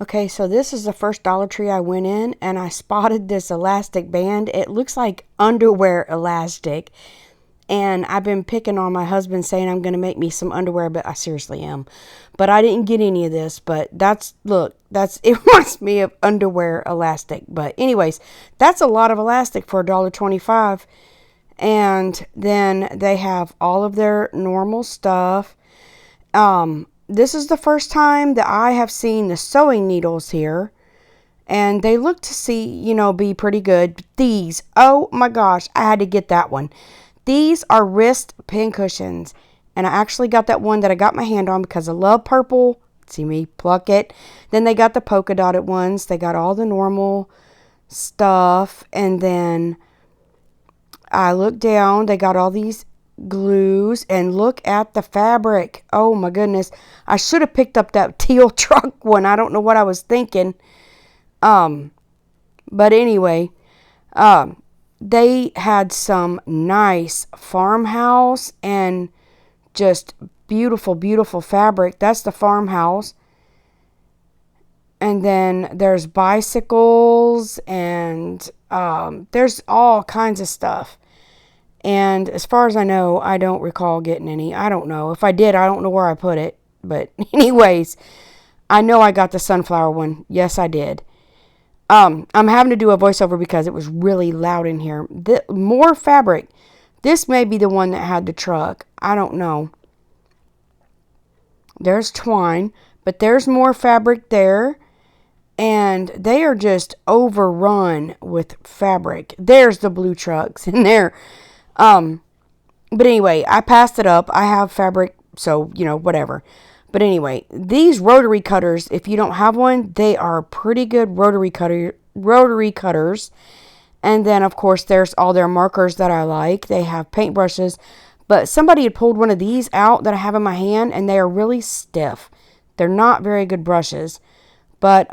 Okay, so this is the first Dollar Tree I went in, and I spotted this elastic band. It looks like underwear elastic. And I've been picking on my husband saying I'm going to make me some underwear, but I seriously am. But I didn't get any of this, but it reminds me of underwear elastic. But anyways, that's a lot of elastic for $1.25. And then they have all of their normal stuff. This is the first time that I have seen the sewing needles here. And they look to be pretty good. These, oh my gosh, I had to get that one. These are wrist pin cushions. And I actually got that one that I got my hand on because I love purple. See me pluck it. Then they got the polka dotted ones. They got all the normal stuff. And then I looked down. They got all these glues. And look at the fabric. Oh my goodness. I should have picked up that teal truck one. I don't know what I was thinking. But anyway, they had some nice Farmhouse and just beautiful, beautiful fabric. That's the Farmhouse. And then there's bicycles and there's all kinds of stuff. And as far as I know, I don't recall getting any. I don't know. If I did, I don't know where I put it. But anyways, I know I got the sunflower one. Yes, I did. I'm having to do a voiceover because it was really loud in here. More fabric. This may be the one that had the truck. I don't know. There's twine, but there's more fabric there. And they are just overrun with fabric. There's the blue trucks in there. But anyway, I passed it up. I have fabric, so, whatever. But anyway, these rotary cutters, if you don't have one, they are pretty good rotary cutters. And then, of course, there's all their markers that I like. They have paintbrushes. But somebody had pulled one of these out that I have in my hand, and they are really stiff. They're not very good brushes. But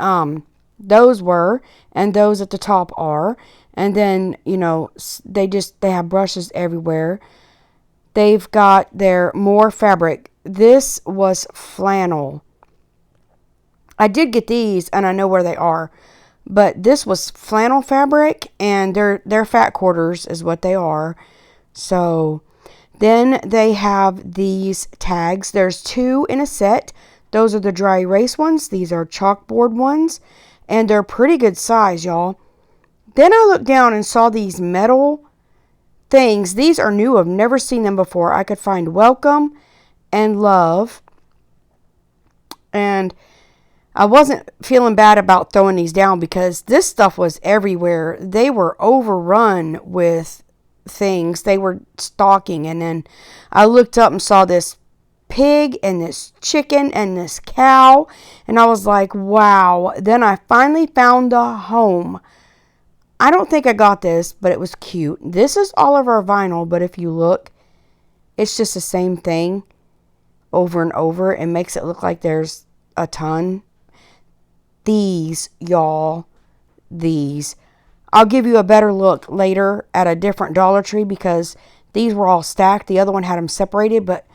those were, and those at the top are. And then, they have brushes everywhere. They've got their more fabric. This was flannel. I did get these, and I know where they are. But this was flannel fabric, and they're fat quarters is what they are. So then they have these tags. There's 2 in a set. Those are the dry erase ones. These are chalkboard ones. And they're pretty good size, y'all. Then I looked down and saw these metal things. These are new. I've never seen them before. I could find welcome and love. And I wasn't feeling bad about throwing these down because this stuff was everywhere. They were overrun with things. They were stocking. And then I looked up and saw this pig and this chicken and this cow. And I was like, wow. Then I finally found the home. I don't think I got this, but it was cute. This is all of our vinyl, but if you look, it's just the same thing over and over. It makes it look like there's a ton. These, y'all, these. I'll give you a better look later at a different Dollar Tree because these were all stacked. The other one had them separated, but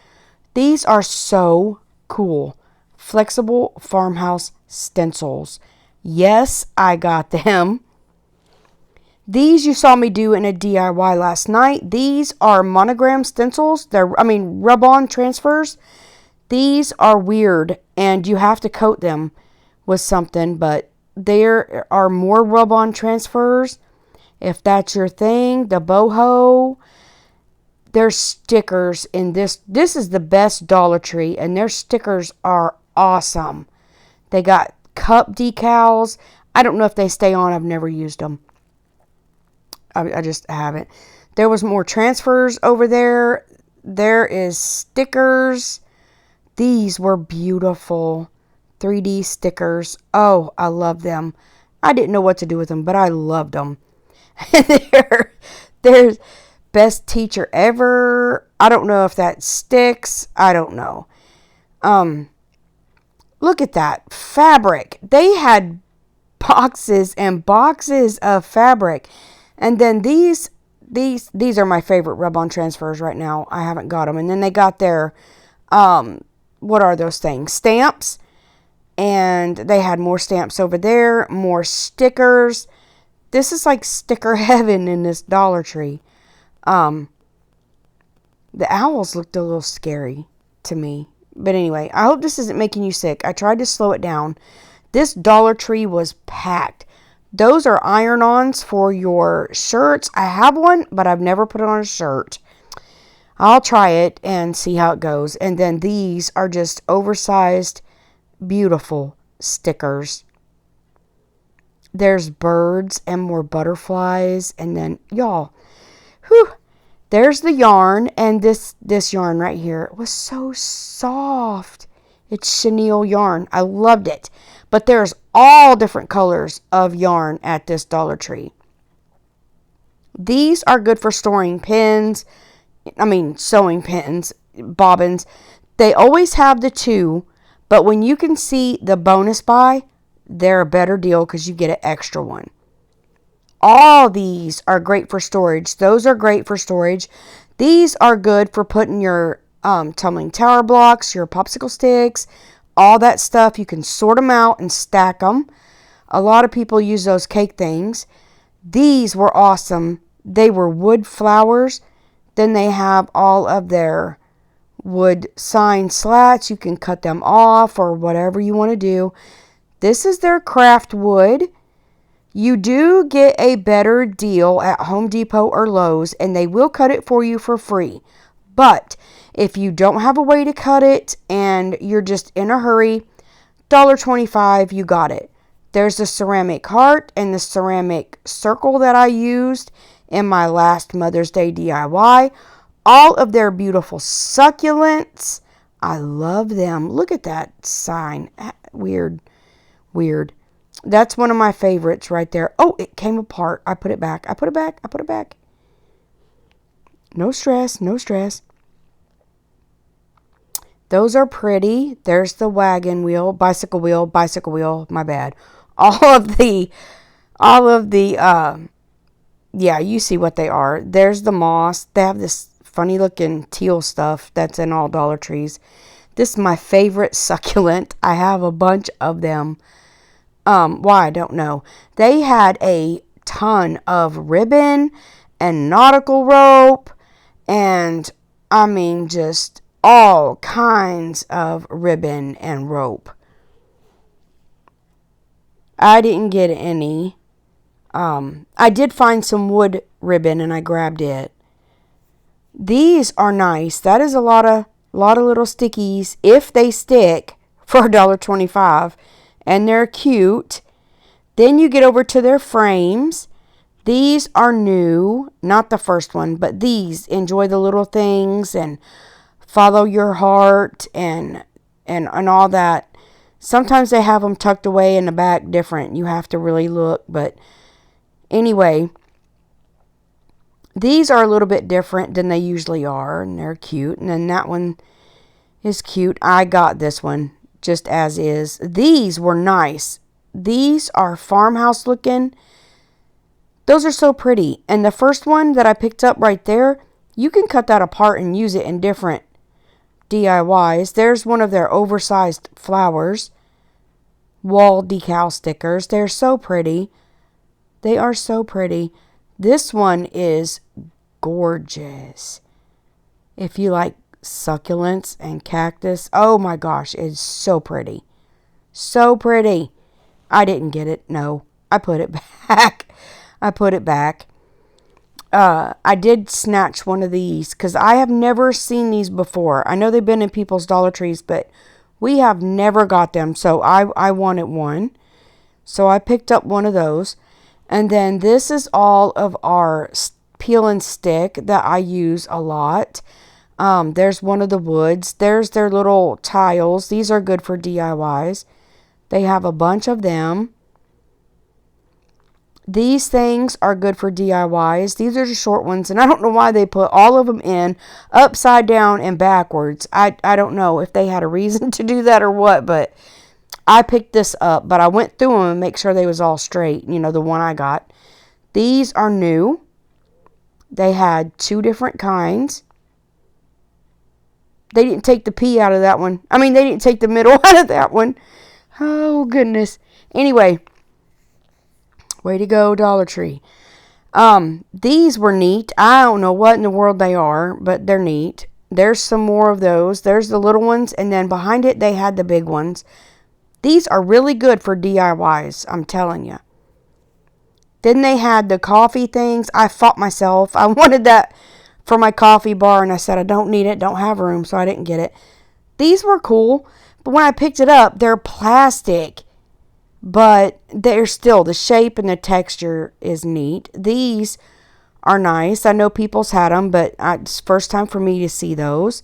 these are so cool. Flexible Farmhouse stencils. Yes, I got them. These you saw me do in a DIY last night. These are Monogram Stencils. Rub-on transfers. These are weird, and you have to coat them with something, but there are more rub-on transfers. If that's your thing, the boho. There's stickers in this. This is the best Dollar Tree, and their stickers are awesome. They got cup decals. I don't know if they stay on. I've never used them. I just haven't. There was more transfers over there. There is stickers. These were beautiful 3D stickers. Oh, I love them. I didn't know what to do with them, but I loved them. There's best teacher ever. I don't know if that sticks. I don't know. Look at that fabric. They had boxes and boxes of fabric. And then these are my favorite rub-on transfers right now. I haven't got them. And then they got their, what are those things? Stamps. And they had more stamps over there, more stickers. This is like sticker heaven in this Dollar Tree. The owls looked a little scary to me. But anyway, I hope this isn't making you sick. I tried to slow it down. This Dollar Tree was packed. Those are iron-ons for your shirts. I have one, but I've never put it on a shirt. I'll try it and see how it goes. And then these are just oversized, beautiful stickers. There's birds and more butterflies. And then, y'all, whew, there's the yarn. And this yarn right here was so soft. It's chenille yarn. I loved it. But there's all different colors of yarn at this Dollar Tree. These are good for storing pins. Sewing pins, bobbins. They always have the 2, but when you can see the bonus buy, they're a better deal because you get an extra one. All these are great for storage. Those are great for storage. These are good for putting your tumbling tower blocks, your popsicle sticks, all that stuff. You can sort them out and stack them. A lot of people use those cake things. These were awesome. They were wood flowers. Then they have all of their wood sign slats. You can cut them off or whatever you want to do. This is their craft wood. You do get a better deal at Home Depot or Lowe's, and they will cut it for you for free. But if you don't have a way to cut it and you're just in a hurry, $1.25, you got it. There's the ceramic heart and the ceramic circle that I used in my last Mother's Day DIY. All of their beautiful succulents. I love them. Look at that sign. Weird. That's one of my favorites right there. Oh, it came apart. I put it back. No stress. Those are pretty. There's the wagon wheel, bicycle wheel, my bad. All of the, yeah, you see what they are. There's the moss. They have this funny looking teal stuff that's in all Dollar Trees. This is my favorite succulent. I have a bunch of them. Why, I don't know. They had a ton of ribbon and nautical rope and, just all kinds of ribbon and rope. I didn't get any. I did find some wood ribbon and I grabbed it. These are nice. That is a lot of little stickies if they stick for $1.25, and they're cute. Then you get over to their frames. These are new, not the first one, but these. Enjoy the little things and follow your heart and all that. Sometimes they have them tucked away in the back different. You have to really look, but anyway, these are a little bit different than they usually are, and they're cute. And then that one is cute. I got this one just as is. These were nice. These are farmhouse looking. Those are so pretty. And the first one that I picked up right there, you can cut that apart and use it in different DIYs. There's one of their oversized flowers. Wall decal stickers. They're so pretty. They are so pretty. This one is gorgeous. If you like succulents and cactus, oh my gosh, it's so pretty. So pretty. I didn't get it. No, I put it back. I did snatch one of these because I have never seen these before. I know they've been in people's Dollar Trees, but we have never got them. So I wanted one. So I picked up one of those. And then this is all of our peel and stick that I use a lot. There's one of the woods. There's their little tiles. These are good for DIYs. They have a bunch of them. These things are good for DIYs. These are the short ones. And I don't know why they put all of them in upside down and backwards. I don't know if they had a reason to do that or what, but I picked this up, but I went through them and make sure they was all straight. You know, the one I got. These are new. They had 2 different kinds. They didn't take the P out of that one. They didn't take the middle out of that one. Oh, goodness. Anyway, way to go, Dollar Tree. These were neat. I don't know what in the world they are, but they're neat. There's some more of those. There's the little ones, and then behind it, they had the big ones. These are really good for DIYs, I'm telling you. Then they had the coffee things. I fought myself. I wanted that for my coffee bar, and I said I don't need it, don't have room, so I didn't get it. These were cool, but when I picked it up, they're plastic, but they're still, the shape and the texture is neat. These are nice. I know people's had them, but it's first time for me to see those.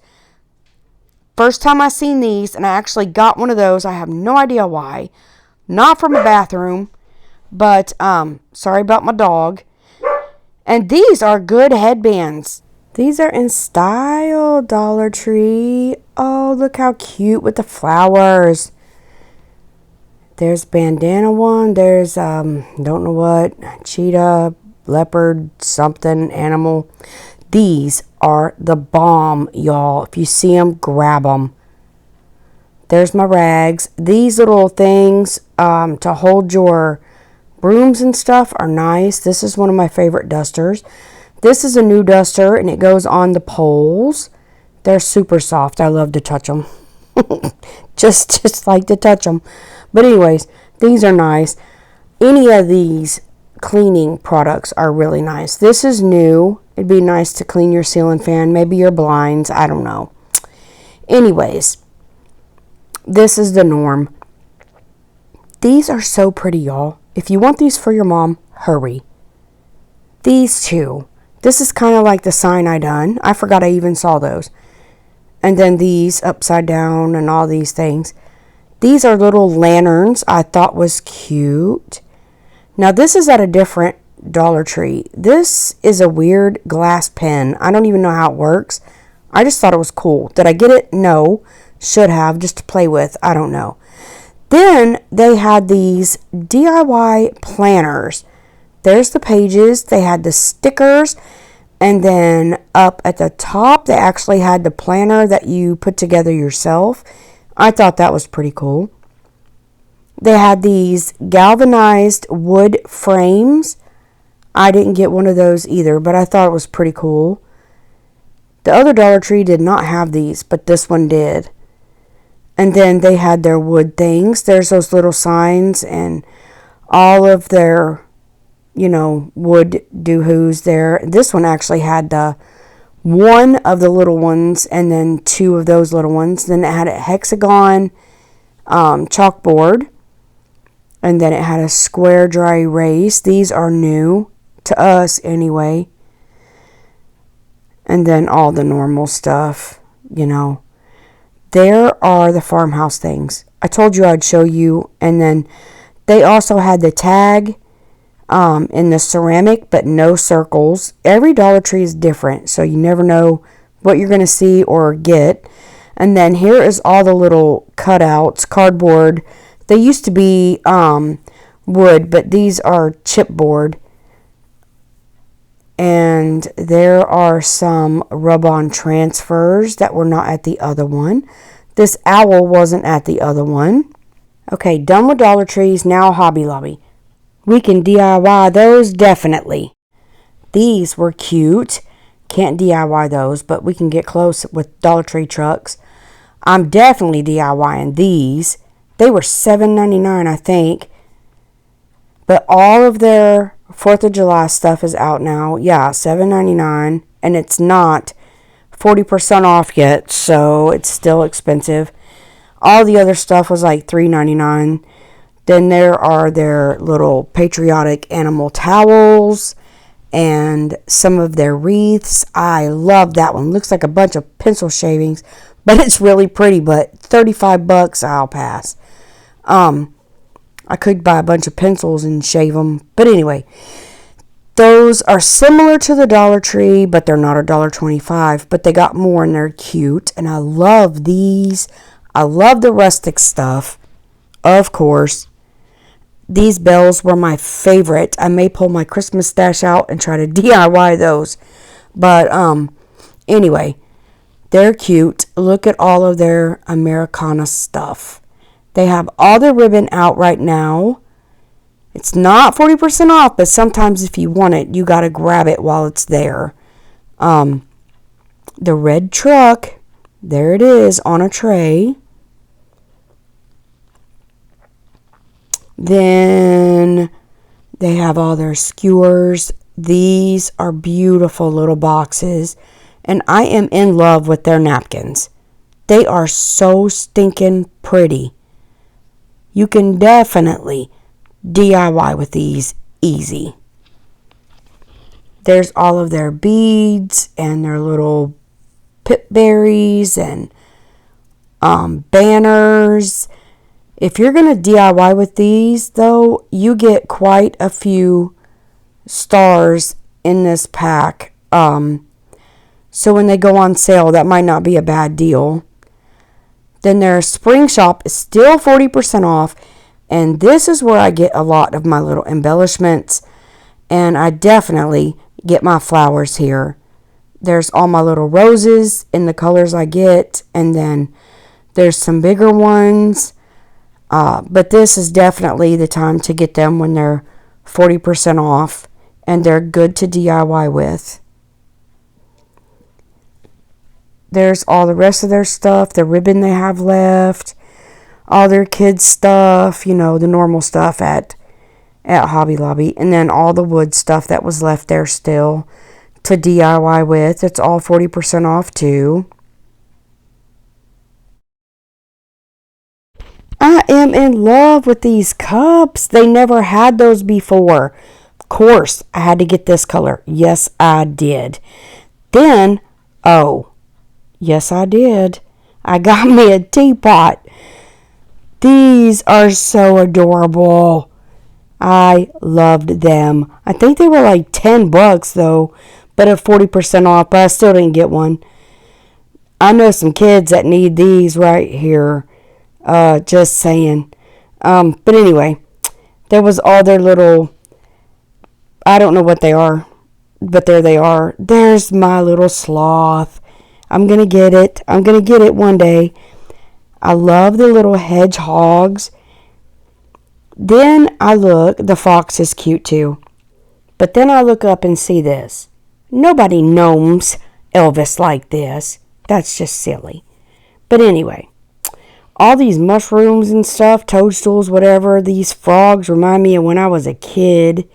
First time I seen these, and I actually got one of those. I have no idea why. Not from a bathroom, but sorry about my dog. And these are good headbands. These are in style, Dollar Tree. Oh, look how cute with the flowers. There's bandana one. There's, don't know what, cheetah, leopard, something, animal. These are the bomb, y'all. If you see them, grab them. There's my rags. These little things to hold your brooms and stuff are nice. This is one of my favorite dusters. This is a new duster, and it goes on the poles. They're super soft. I love to touch them. just like to touch them. But anyways, these are nice. Any of these cleaning products are really nice. This is new. It'd be nice to clean your ceiling fan, maybe your blinds. I don't know. Anyways, this is the norm. These are so pretty, y'all. If you want these for your mom, hurry. These two. This is kind of like the sign I done. I forgot I even saw those. And then these upside down and all these things. These are little lanterns I thought was cute. Now this is at a different Dollar Tree. This is a weird glass pen. I don't even know how it works. I just thought it was cool. Did I get it? No. Should have, just to play with. I don't know. Then they had these DIY planners. There's the pages. They had the stickers. And then up at the top, they actually had the planner that you put together yourself. I thought that was pretty cool. They had these galvanized wood frames. I didn't get one of those either, but I thought it was pretty cool. The other Dollar Tree did not have these, but this one did. And then they had their wood things. There's those little signs and all of their, wood doohoos there. This one actually had one of the little ones and then two of those little ones. Then it had a hexagon chalkboard. And then it had a square dry erase. These are new to us anyway. And then all the normal stuff, There are the Farmhouse things. I told you I'd show you. And then they also had the tag in the ceramic, but no circles. Every Dollar Tree is different, so you never know what you're going to see or get. And then here is all the little cutouts, cardboard. They used to be wood, but these are chipboard. And there are some rub-on transfers that were not at the other one. This owl wasn't at the other one. Okay, done with Dollar Trees, now Hobby Lobby. We can DIY those, definitely. These were cute. Can't DIY those, but we can get close with Dollar Tree trucks. I'm definitely DIYing these. They were $7.99, I think. But all of their 4th of July stuff is out now. Yeah, $7.99. And it's not 40% off yet, so it's still expensive. All the other stuff was like $3.99. Then there are their little patriotic animal towels and some of their wreaths. I love that one. Looks like a bunch of pencil shavings, but it's really pretty. But $35, I'll pass. I could buy a bunch of pencils and shave them. But anyway, those are similar to the Dollar Tree, but they're not $1.25. But they got more and they're cute. And I love these. I love the rustic stuff, of course. These bells were my favorite. I may pull my Christmas stash out and try to DIY those. But anyway, they're cute. Look at all of their Americana stuff. They have all their ribbon out right now. It's not 40% off, but sometimes if you want it, you got to grab it while it's there. The red truck, there it is on a tray. Then they have all their skewers. These are beautiful little boxes, and I am in love with their napkins. They are so stinking pretty. You can definitely DIY with these easy. There's all of their beads and their little pip berries and banners. If you're going to DIY with these, though, you get quite a few stars in this pack. So when they go on sale, that might not be a bad deal. Then their spring shop is still 40% off. And this is where I get a lot of my little embellishments. And I definitely get my flowers here. There's all my little roses in the colors I get. And then there's some bigger ones. But this is definitely the time to get them when they're 40% off. And they're good to DIY with. There's all the rest of their stuff. The ribbon they have left. All their kids' stuff. You know, the normal stuff at Hobby Lobby. And then all the wood stuff that was left there still to DIY with. It's all 40% off too. I am in love with these cups. They never had those before. Of course, I had to get this color. Yes, I did. Then, yes, I did. I got me a teapot. These are so adorable. I loved them. I think they were like $10 though, but at 40% off, but I still didn't get one. I know some kids that need these right here. Just saying. But anyway, there was all their little, I don't know what they are, but there they are. There's my little sloth. I'm going to get it. I'm going to get it one day. I love the little hedgehogs. Then I look, the fox is cute too. But then I look up and see this. Nobody gnomes Elvis like this. That's just silly. But anyway, all these mushrooms and stuff, toadstools, whatever, these frogs remind me of when I was a kid.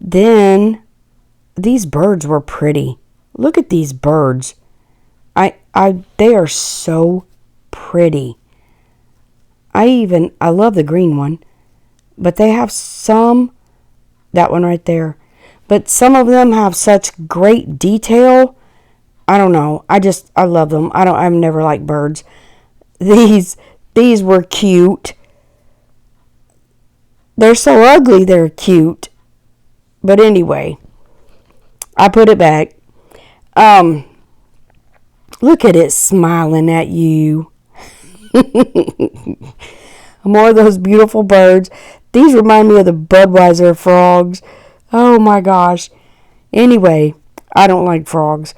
Then these birds were pretty. Look at these birds. They are so pretty. I love the green one, but they have some, that one right there, but some of them have such great detail. I don't know. I love them. I've never liked birds. These were cute. They're so ugly, they're cute. But anyway, I put it back. Look at it smiling at you. More of those beautiful birds. These remind me of the Budweiser frogs. Oh my gosh. Anyway, I don't like frogs.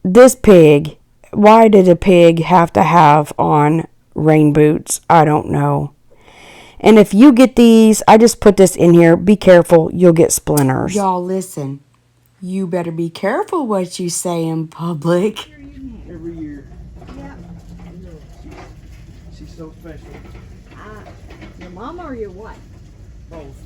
This pig, why did a pig have to have on rain boots? I don't know. And if you get these, I just put this in here. Be careful, you'll get splinters. Y'all listen. You better be careful what you say in public. Every year. Yeah. She's so special. Your mama or your wife? Both.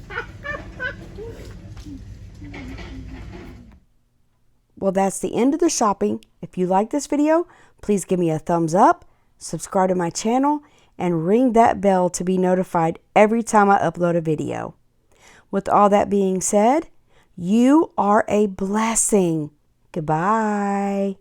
Well, that's the end of the shopping. If you like this video, please give me a thumbs up, subscribe to my channel, and ring that bell to be notified every time I upload a video. With all that being said, you are a blessing. Goodbye.